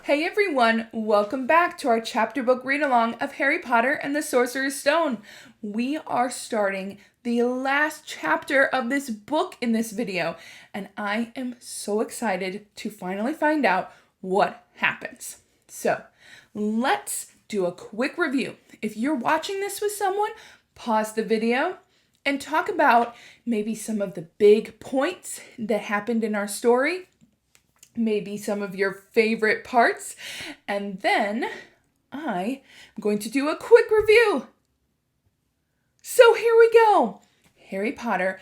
Hey everyone, welcome back to our chapter book read-along of Harry Potter and the Sorcerer's Stone. We are starting the last chapter of this book in this video, and I am so excited to finally find out what happens. So, let's do a quick review. If you're watching this with someone, pause the video and talk about maybe some of the big points that happened in our story, maybe some of your favorite parts, and then I am going to do a quick review. So here we go. Harry Potter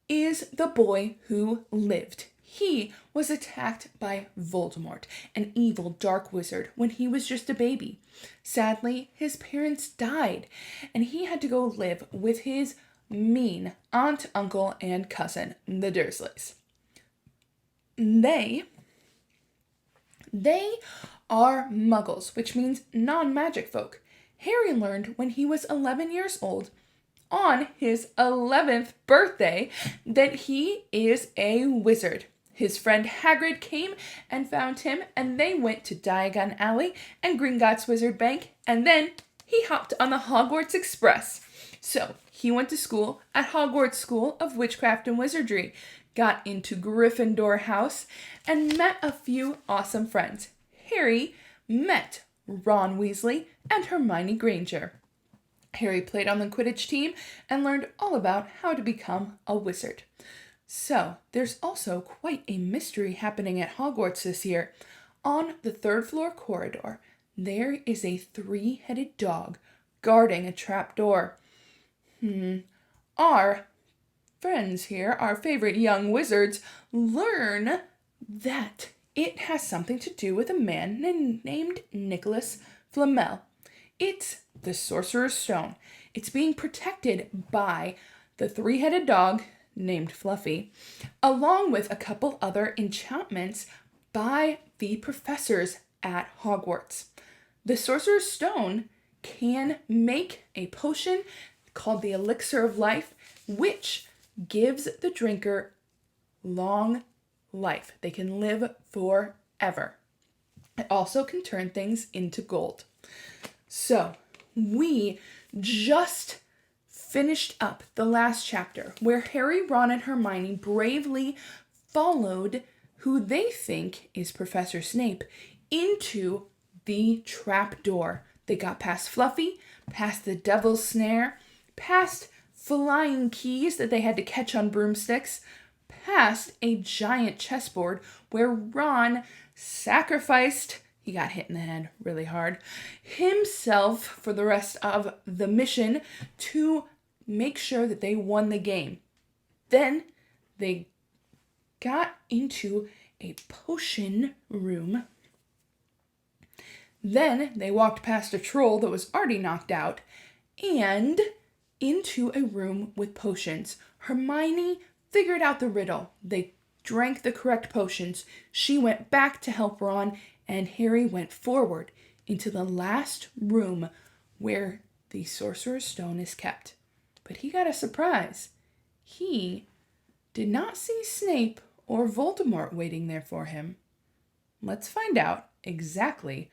is the boy who lived. He was attacked by Voldemort, an evil dark wizard, when he was just a baby. Sadly, his parents died, and he had to go live with his mean aunt, uncle, and cousin, the Dursleys. They are muggles, which means non-magic folk. Harry learned when he was 11 years old, on his 11th birthday, that he is a wizard. His friend Hagrid came and found him, and they went to Diagon Alley and Gringotts Wizard Bank, and then he hopped on the Hogwarts Express. So, he went to school at Hogwarts School of Witchcraft and Wizardry, got into Gryffindor House, and met a few awesome friends. Harry met Ron Weasley and Hermione Granger. Harry played on the Quidditch team and learned all about how to become a wizard. So, there's also quite a mystery happening at Hogwarts this year. On the third floor corridor, there is a three-headed dog guarding a trap door. Our friends here, our favorite young wizards, learn that it has something to do with a man named Nicholas Flamel. It's the Sorcerer's Stone. It's being protected by the three-headed dog named Fluffy, along with a couple other enchantments by the professors at Hogwarts. The Sorcerer's Stone can make a potion called the Elixir of Life, which gives the drinker long life. They can live forever. It also can turn things into gold. So, we just finished up the last chapter where Harry, Ron, and Hermione bravely followed who they think is Professor Snape into the trap door. They got past Fluffy, past the Devil's Snare, past flying keys that they had to catch on broomsticks, past a giant chessboard where Ron sacrificed, he got hit in the head really hard, himself for the rest of the mission to make sure that they won the game. Then they got into a potion room. Then they walked past a troll that was already knocked out and into a room with potions. Hermione figured out the riddle. They drank the correct potions. She went back to help Ron, and Harry went forward into the last room where the Sorcerer's Stone is kept. But he got a surprise. He did not see Snape or Voldemort waiting there for him. Let's find out exactly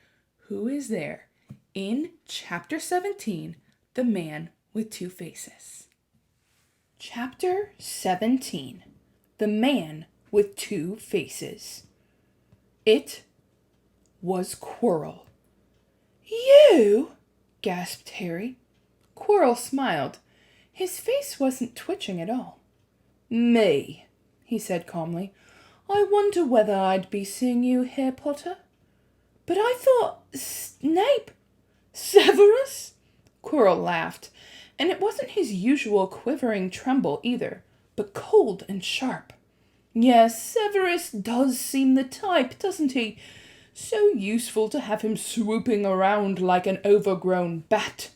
who is there in Chapter 17, The Man with Two Faces. Chapter 17, The Man with Two Faces. It was Quirrell. "You?" gasped Harry. Quirrell smiled. His face wasn't twitching at all. "Me," he said calmly. "I wonder whether I'd be seeing you here, Potter." "But I thought Snape." "Severus?" Quirrell laughed, and it wasn't his usual quivering tremble either, but cold and sharp. "Yes, Severus does seem the type, doesn't he? So useful to have him swooping around like an overgrown bat.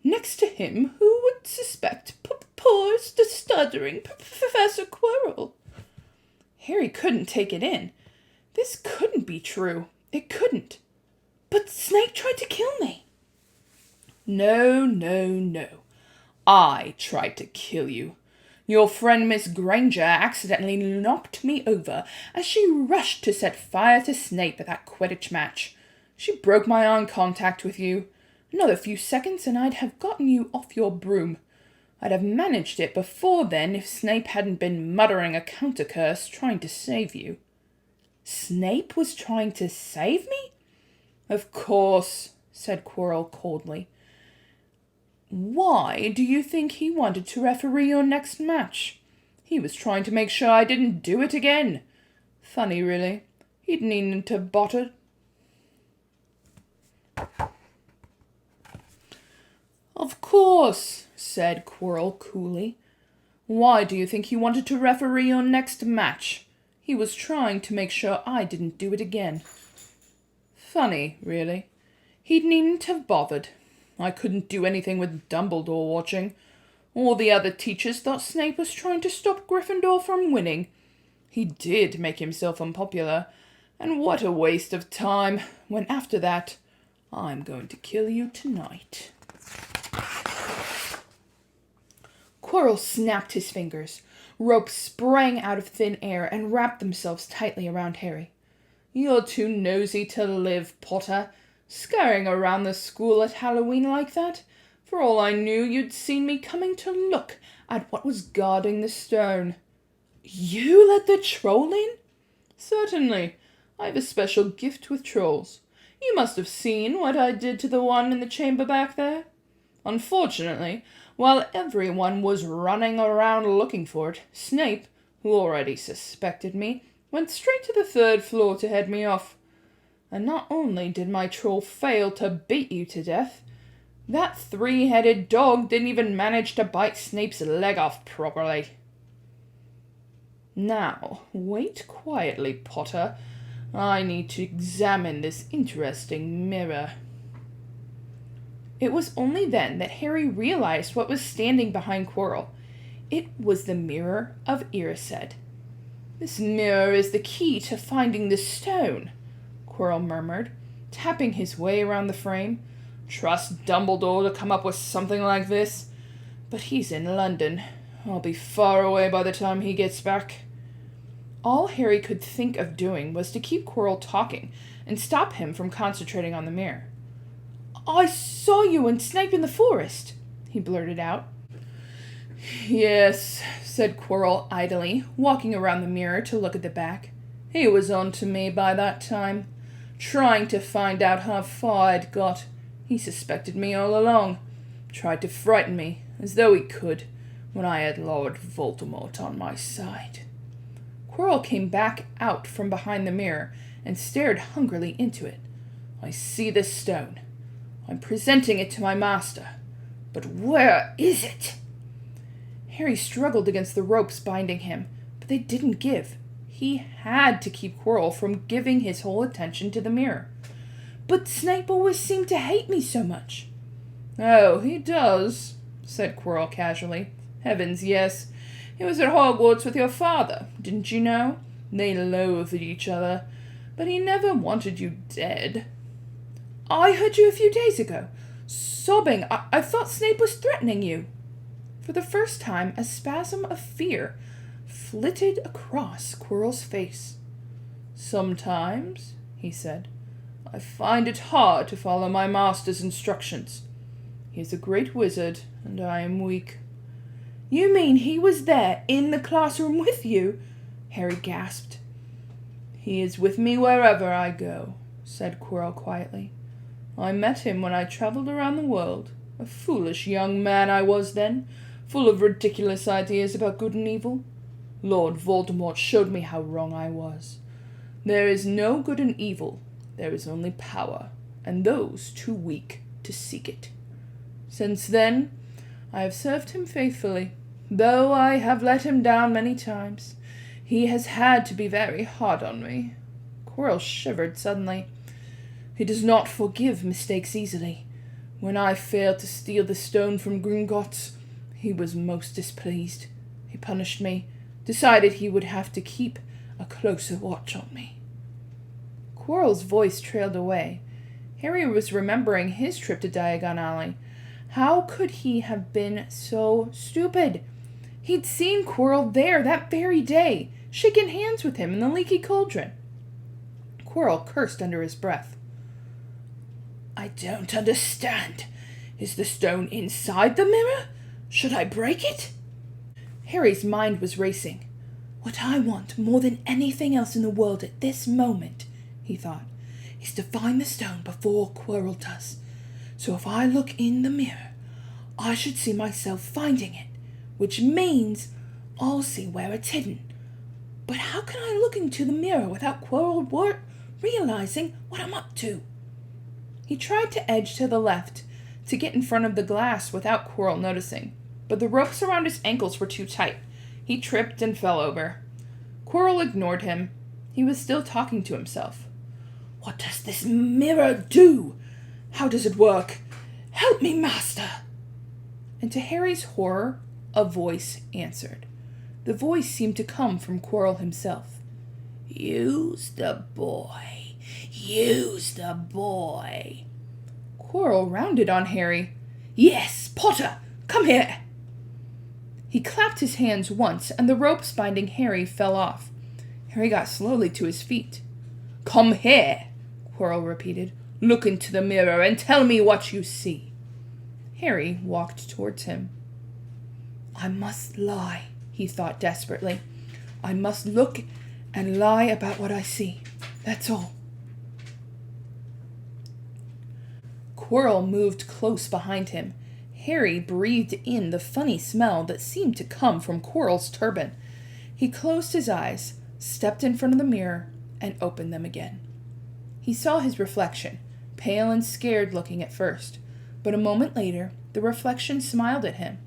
Next to him, who would suspect poor, stuttering Professor Quirrell?" Harry couldn't take it in. This couldn't be true. It couldn't. "But Snape tried to kill me." No. I tried to kill you. Your friend Miss Granger accidentally knocked me over as she rushed to set fire to Snape at that Quidditch match. She broke my eye contact with you. Another few seconds and I'd have gotten you off your broom. I'd have managed it before then if Snape hadn't been muttering a counter-curse trying to save you." "Snape was trying to save me?" "Of course," said Quirrell coldly. "Why do you think he wanted to referee your next match? He was trying to make sure I didn't do it again. Funny, really. He'd needn't have bothered." "Of course," said Quirrell coolly. "Why do you think he wanted to referee your next match? He was trying to make sure I didn't do it again. Funny, really. He needn't have bothered. I couldn't do anything with Dumbledore watching. All the other teachers thought Snape was trying to stop Gryffindor from winning. He did make himself unpopular, and what a waste of time, when after that, I'm going to kill you tonight." Quirrell snapped his fingers. Ropes sprang out of thin air and wrapped themselves tightly around Harry. "You're too nosy to live, Potter. Scurrying around the school at Halloween like that. For all I knew, you'd seen me coming to look at what was guarding the stone." "You let the troll in?" "Certainly. I have a special gift with trolls. You must have seen what I did to the one in the chamber back there. Unfortunately, while everyone was running around looking for it, Snape, who already suspected me, went straight to the 3rd floor to head me off. And not only did my troll fail to beat you to death, that 3-headed dog didn't even manage to bite Snape's leg off properly." "Now, wait quietly, Potter. I need to examine this interesting mirror." It was only then that Harry realized what was standing behind Quirrell. It was the Mirror of Irisette. "This mirror is the key to finding the stone," Quirrell murmured, tapping his way around the frame. "Trust Dumbledore to come up with something like this. But he's in London. I'll be far away by the time he gets back." All Harry could think of doing was to keep Quirrell talking and stop him from concentrating on the mirror. "I saw you and Snape in the forest," he blurted out. "Yes," said Quirrell idly, walking around the mirror to look at the back. "He was on to me by that time, trying to find out how far I'd got. He suspected me all along, tried to frighten me, as though he could, when I had Lord Voldemort on my side." Quirrell came back out from behind the mirror and stared hungrily into it. "I see this stone. I'm presenting it to my master. But where is it?" Harry struggled against the ropes binding him, but they didn't give. He had to keep Quirrell from giving his whole attention to the mirror. "But Snape always seemed to hate me so much." "Oh, he does," said Quirrell casually. "Heavens, yes. He was at Hogwarts with your father, didn't you know? They loathed each other, but he never wanted you dead." "I heard you a few days ago, sobbing. I thought Snape was threatening you." For the first time, a spasm of fear flitted across Quirrell's face. "Sometimes," he said, "I find it hard to follow my master's instructions. He is a great wizard, and I am weak." "You mean he was there in the classroom with you?" Harry gasped. "He is with me wherever I go," said Quirrell quietly. "I met him when I traveled around the world. A foolish young man I was then, full of ridiculous ideas about good and evil. Lord Voldemort showed me how wrong I was. There is no good and evil. There is only power, and those too weak to seek it. Since then, I have served him faithfully, though I have let him down many times. He has had to be very hard on me." Quirrell shivered suddenly. "He does not forgive mistakes easily. When I failed to steal the stone from Gringotts, he was most displeased. He punished me, decided he would have to keep a closer watch on me." Quirrell's voice trailed away. Harry was remembering his trip to Diagon Alley. How could he have been so stupid? He'd seen Quirrell there that very day, shaking hands with him in the leaky cauldron. Quirrell cursed under his breath. I don't understand. Is the stone inside the mirror? Should I break it? Harry's mind was racing. What I want more than anything else in the world at this moment, he thought, is to find the stone before Quirrell does. So if I look in the mirror, I should see myself finding it, which means I'll see where it's hidden. But how can I look into the mirror without Quirrell realizing what I'm up to? He tried to edge to the left, to get in front of the glass without Quirrell noticing, but the ropes around his ankles were too tight. He tripped and fell over. Quirrell ignored him. He was still talking to himself. What does this mirror do? How does it work? Help me, master! And to Harry's horror, a voice answered. The voice seemed to come from Quirrell himself. Use the boy. Use the boy. Quirrell rounded on Harry. Yes, Potter, come here. He clapped his hands once, and the ropes binding Harry fell off. Harry got slowly to his feet. Come here, Quirrell repeated. Look into the mirror and tell me what you see. Harry walked towards him. I must lie, he thought desperately. I must look and lie about what I see. That's all. Quirrell moved close behind him. Harry breathed in the funny smell that seemed to come from Quirrell's turban. He closed his eyes, stepped in front of the mirror, and opened them again. He saw his reflection, pale and scared looking at first, but a moment later the reflection smiled at him.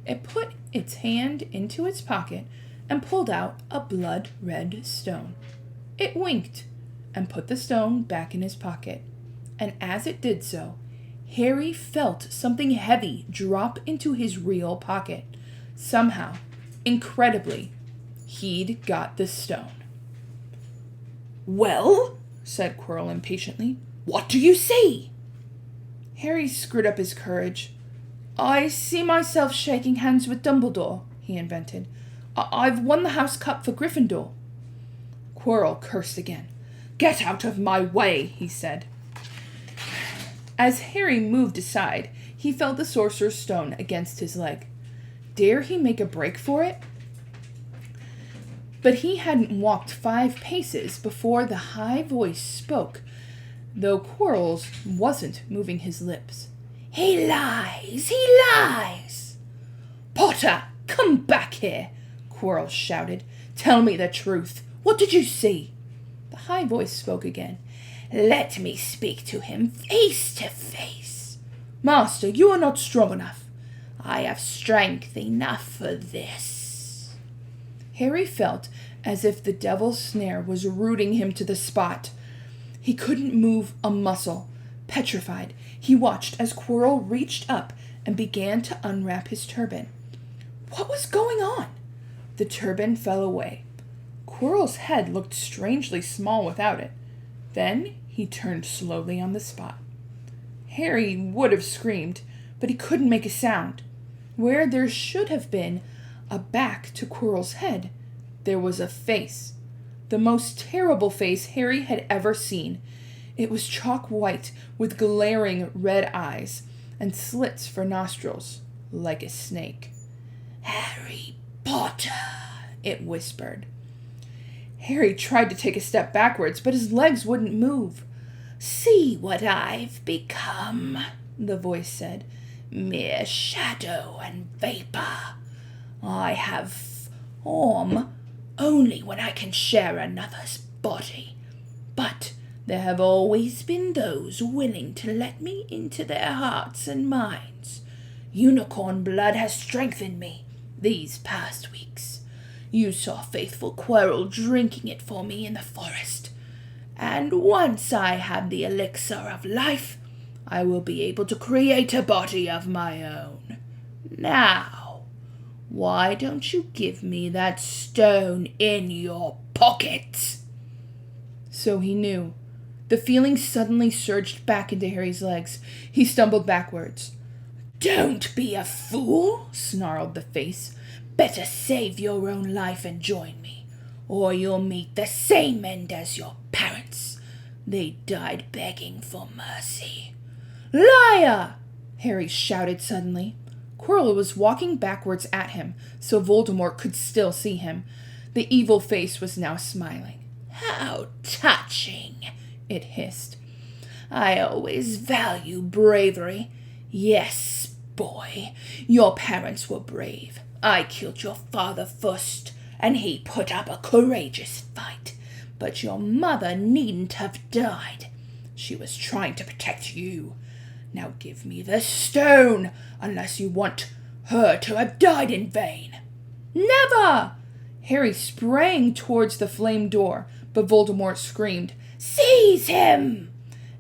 It put its hand into its pocket and pulled out a blood-red stone. It winked and put the stone back in his pocket, and as it did so, Harry felt something heavy drop into his real pocket. Somehow, incredibly, he'd got the stone. Well, said Quirrell impatiently, what do you see? Harry screwed up his courage. I see myself shaking hands with Dumbledore, he invented. I've won the House Cup for Gryffindor. Quirrell cursed again. Get out of my way, he said. As Harry moved aside, he felt the Sorcerer's Stone against his leg. Dare he make a break for it? But he hadn't walked 5 paces before the high voice spoke, though Quirrell wasn't moving his lips. He lies! He lies! Potter, come back here! Quirrell shouted. Tell me the truth. What did you see? The high voice spoke again. Let me speak to him face to face. Master, you are not strong enough. I have strength enough for this. Harry felt as if the devil's snare was rooting him to the spot. He couldn't move a muscle. Petrified, he watched as Quirrell reached up and began to unwrap his turban. What was going on? The turban fell away. Quirrell's head looked strangely small without it. Then he turned slowly on the spot. Harry would have screamed, but he couldn't make a sound. Where there should have been a back to Quirrell's head, there was a face. The most terrible face Harry had ever seen. It was chalk white with glaring red eyes and slits for nostrils, like a snake. Harry Potter, it whispered. Harry tried to take a step backwards, but his legs wouldn't move. See what I've become, the voice said. Mere shadow and vapor. I have form only when I can share another's body. But there have always been those willing to let me into their hearts and minds. Unicorn blood has strengthened me these past weeks. You saw faithful Quirrell drinking it for me in the forest. And once I have the elixir of life, I will be able to create a body of my own. Now, why don't you give me that stone in your pocket? So he knew. The feeling suddenly surged back into Harry's legs. He stumbled backwards. Don't be a fool, snarled the face. Better save your own life and join me, or you'll meet the same end as your parents. They died begging for mercy." "Liar!" Harry shouted suddenly. Quirrell was walking backwards at him, so Voldemort could still see him. The evil face was now smiling. "How touching," it hissed. "I always value bravery. Yes, boy, your parents were brave. I killed your father first, and he put up a courageous fight. But your mother needn't have died. She was trying to protect you. Now give me the stone, unless you want her to have died in vain." "Never!" Harry sprang towards the flame door, but Voldemort screamed, "Seize him!"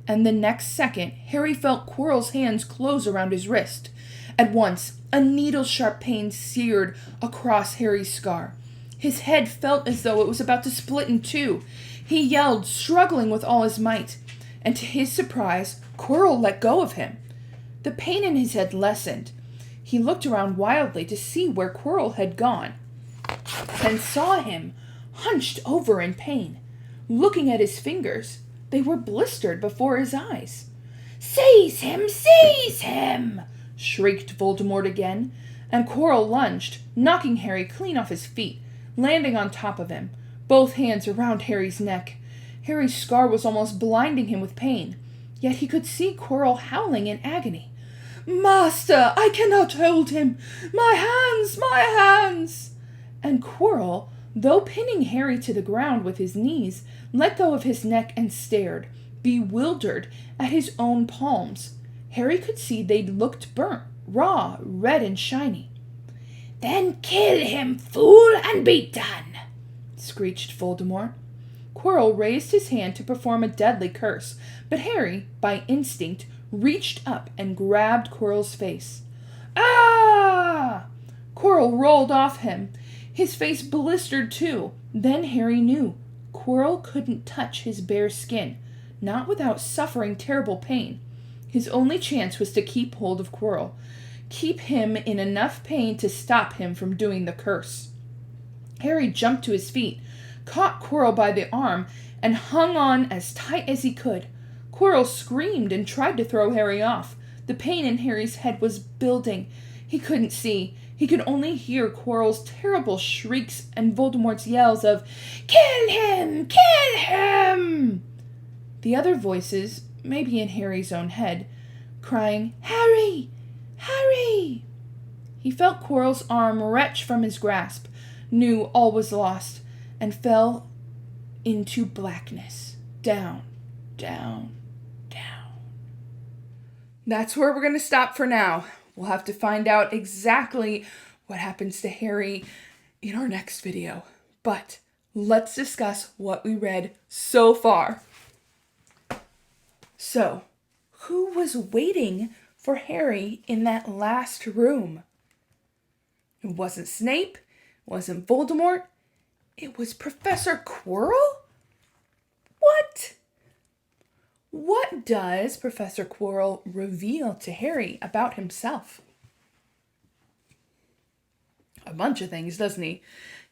And the next second, Harry felt Quirrell's hands close around his wrist. At once, a needle-sharp pain seared across Harry's scar. His head felt as though it was about to split in two. He yelled, struggling with all his might. And to his surprise, Quirrell let go of him. The pain in his head lessened. He looked around wildly to see where Quirrell had gone, and saw him hunched over in pain. Looking at his fingers, they were blistered before his eyes. "Seize him! Seize him!" shrieked Voldemort again, and Quirrell lunged, knocking Harry clean off his feet, landing on top of him, both hands around Harry's neck. Harry's scar was almost blinding him with pain, yet he could see Quirrell howling in agony. "Master, I cannot hold him! My hands! My hands!" And Quirrell, though pinning Harry to the ground with his knees, let go of his neck and stared, bewildered, at his own palms. Harry could see they looked burnt, raw, red, and shiny. "Then kill him, fool, and be done!" screeched Voldemort. Quirrell raised his hand to perform a deadly curse, but Harry, by instinct, reached up and grabbed Quirrell's face. "Ah!" Quirrell rolled off him. His face blistered too. Then Harry knew. Quirrell couldn't touch his bare skin, not without suffering terrible pain. His only chance was to keep hold of Quirrell, keep him in enough pain to stop him from doing the curse. Harry jumped to his feet, caught Quirrell by the arm, and hung on as tight as he could. Quirrell screamed and tried to throw Harry off. The pain in Harry's head was building. He couldn't see. He could only hear Quirrell's terrible shrieks and Voldemort's yells of, "Kill him! Kill him!" The other voices, maybe in Harry's own head, crying, "Harry! Harry!" He felt Quirrell's arm retch from his grasp, knew all was lost, and fell into blackness. Down, down, down. That's where we're going to stop for now. We'll have to find out exactly what happens to Harry in our next video. But let's discuss what we read so far. So, who was waiting for Harry in that last room? It wasn't Snape, it wasn't Voldemort, it was Professor Quirrell? What? What does Professor Quirrell reveal to Harry about himself? A bunch of things, doesn't he?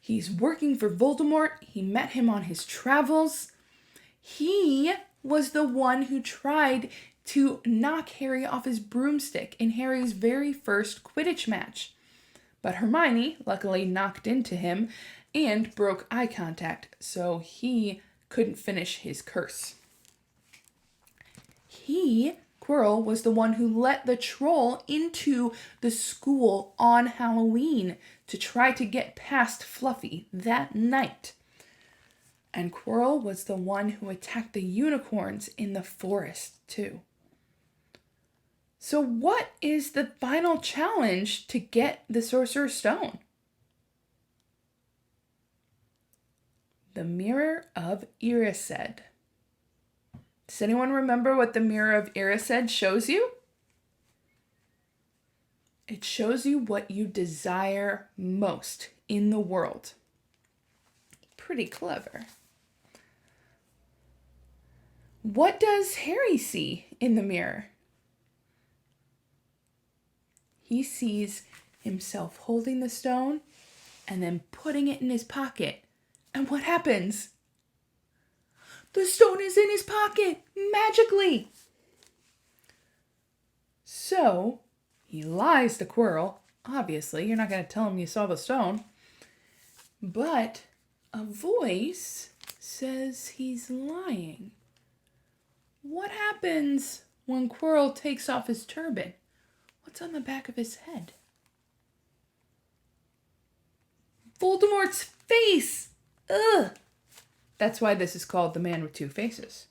He's working for Voldemort. He met him on his travels. He was the one who tried to knock Harry off his broomstick in Harry's very first Quidditch match. But Hermione luckily knocked into him and broke eye contact, so he couldn't finish his curse. Quirrell, was the one who let the troll into the school on Halloween to try to get past Fluffy that night. And Quirrell was the one who attacked the unicorns in the forest, too. So what is the final challenge to get the Sorcerer's Stone? The Mirror of Irisette. Does anyone remember what the Mirror of Irisette shows you? It shows you what you desire most in the world. Pretty clever. What does Harry see in the mirror? He sees himself holding the stone and then putting it in his pocket. And what happens? The stone is in his pocket, magically. So, he lies to Quirrell. Obviously, you're not going to tell him you saw the stone. But a voice says he's lying. What happens when Quirrell takes off his turban? What's on the back of his head? Voldemort's face! Ugh! That's why this is called The Man with Two Faces.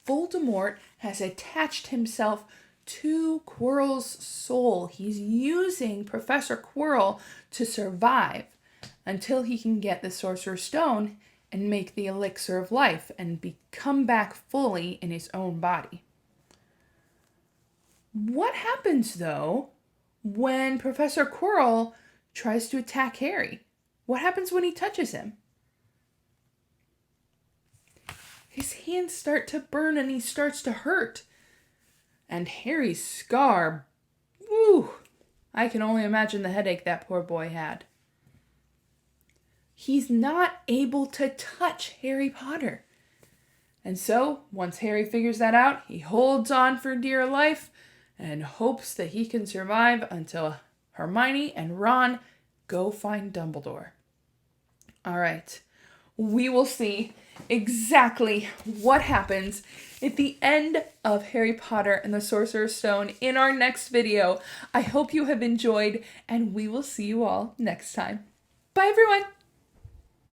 Voldemort has attached himself to Quirrell's soul. He's using Professor Quirrell to survive until he can get the Sorcerer's Stone and make the elixir of life and come back fully in his own body. What happens, though, when Professor Quirrell tries to attack Harry? What happens when he touches him? His hands start to burn and he starts to hurt. And Harry's scar, woo! I can only imagine the headache that poor boy had. He's not able to touch Harry Potter. And so, once Harry figures that out, he holds on for dear life and hopes that he can survive until Hermione and Ron go find Dumbledore. All right, we will see exactly what happens at the end of Harry Potter and the Sorcerer's Stone in our next video. I hope you have enjoyed, and we will see you all next time. Bye, everyone!